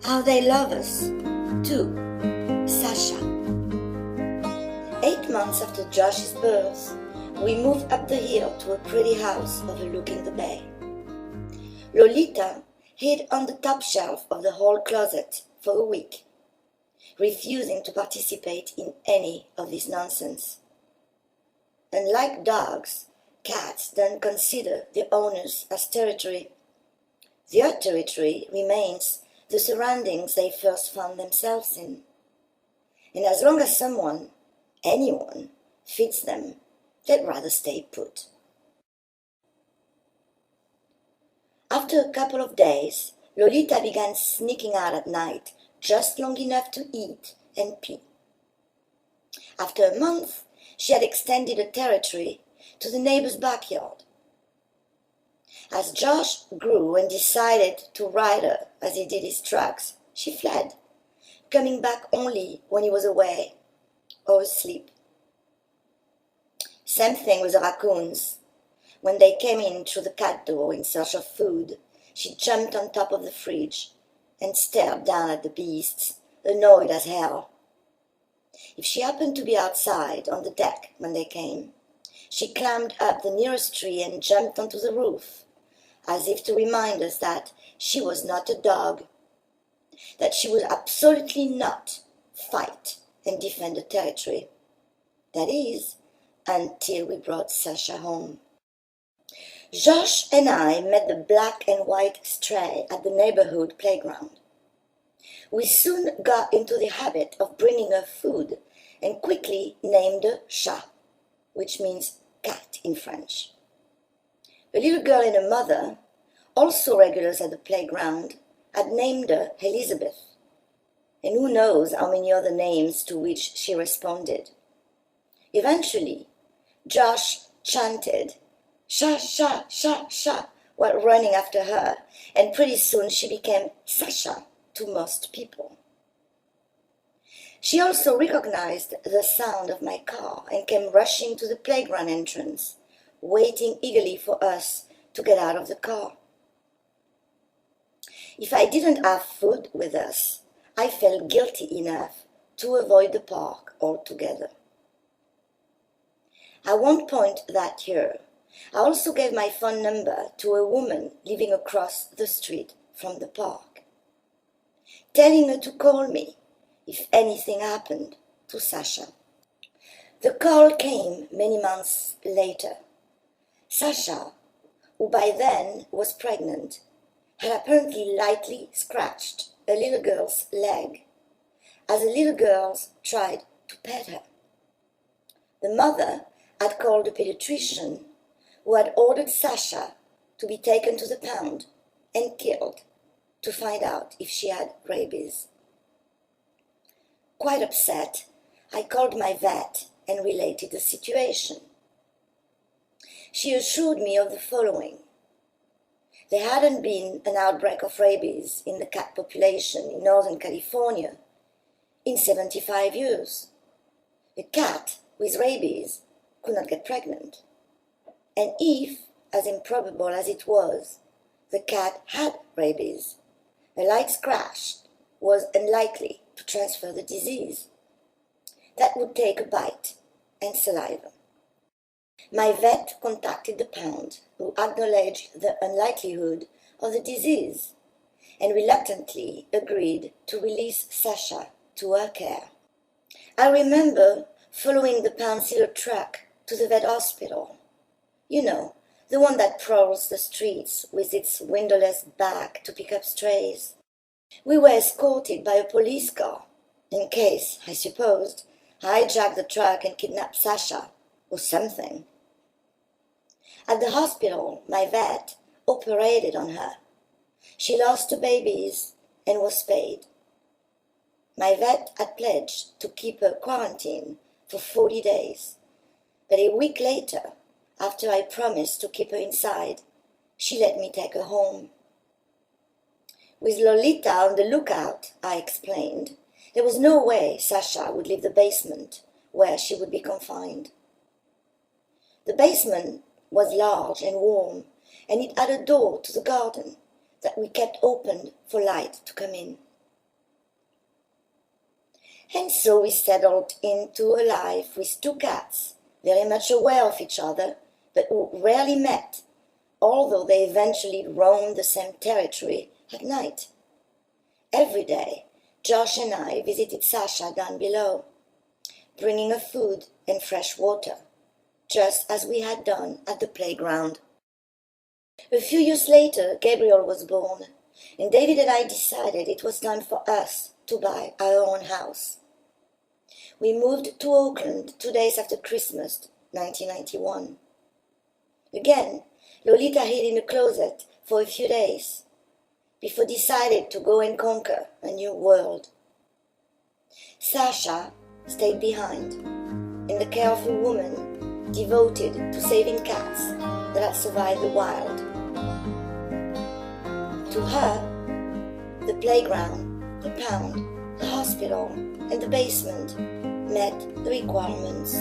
How they love us. 2. Sasha. 8 months after Josh's birth, we moved up the hill to a pretty house overlooking the bay. Lolita hid on the top shelf of the hall closet for a week, refusing to participate in any of this nonsense. Unlike dogs, cats don't consider the owners as territory. Their territory remains the surroundings they first found themselves in. And as long as someone, anyone, feeds them, they'd rather stay put. After a couple of days, Lolita began sneaking out at night, just long enough to eat and pee. After a month, she had extended her territory to the neighbor's backyard. As Josh grew and decided to ride her as he did his tracks, she fled, coming back only when he was away or asleep. Same thing with the raccoons. When they came in through the cat door in search of food, she jumped on top of the fridge and stared down at the beasts, annoyed as hell. If she happened to be outside on the deck when they came, she climbed up the nearest tree and jumped onto the roof, as if to remind us that she was not a dog, that she would absolutely not fight and defend the territory. That is, until we brought Sasha home. Josh and I met the black and white stray at the neighborhood playground. We soon got into the habit of bringing her food and quickly named her Chat, which means cat in French. A little girl and her mother, also regulars at the playground, had named her Elizabeth, and who knows how many other names to which she responded. Eventually, Josh chanted, "Sha, sha, sha, sha," while running after her, and pretty soon she became Sasha to most people. She also recognized the sound of my car and came rushing to the playground entrance, waiting eagerly for us to get out of the car. If I didn't have food with us, I felt guilty enough to avoid the park altogether. At one point that year, I also gave my phone number to a woman living across the street from the park, telling her to call me if anything happened to Sasha. The call came many months later. Sasha, who by then was pregnant, had apparently lightly scratched a little girl's leg as the little girl tried to pet her. The mother had called a pediatrician who had ordered Sasha to be taken to the pound and killed to find out if she had rabies. Quite upset, I called my vet and related the situation. She assured me of the following. There hadn't been an outbreak of rabies in the cat population in Northern California in 75 years. A cat with rabies could not get pregnant. And if, as improbable as it was, the cat had rabies, a light scratch was unlikely to transfer the disease. That would take a bite and saliva. My vet contacted the pound, who acknowledged the unlikelihood of the disease and reluctantly agreed to release Sasha to her care. I remember following the pound's little truck to the vet hospital. You know, the one that prowls the streets with its windowless back to pick up strays. We were escorted by a police car, in case, I supposed, I hijacked the truck and kidnapped Sasha, or something. At the hospital, my vet operated on her. She lost her babies and was paid. My vet had pledged to keep her quarantined for 40 days, but a week later, after I promised to keep her inside, she let me take her home. With Lolita on the lookout, I explained, there was no way Sasha would leave the basement where she would be confined. The basement was large and warm, and it had a door to the garden that we kept open for light to come in. And so we settled into a life with two cats, very much aware of each other, but who rarely met, although they eventually roamed the same territory at night. Every day, Josh and I visited Sasha down below, bringing her food and fresh water, just as we had done at the playground. A few years later, Gabriel was born, and David and I decided it was time for us to buy our own house. We moved to Auckland 2 days after Christmas, 1991. Again, Lolita hid in a closet for a few days, before deciding to go and conquer a new world. Sasha stayed behind, in the care of a woman devoted to saving cats that had survived the wild. To her, the playground, the pound, the hospital, and the basement met the requirements.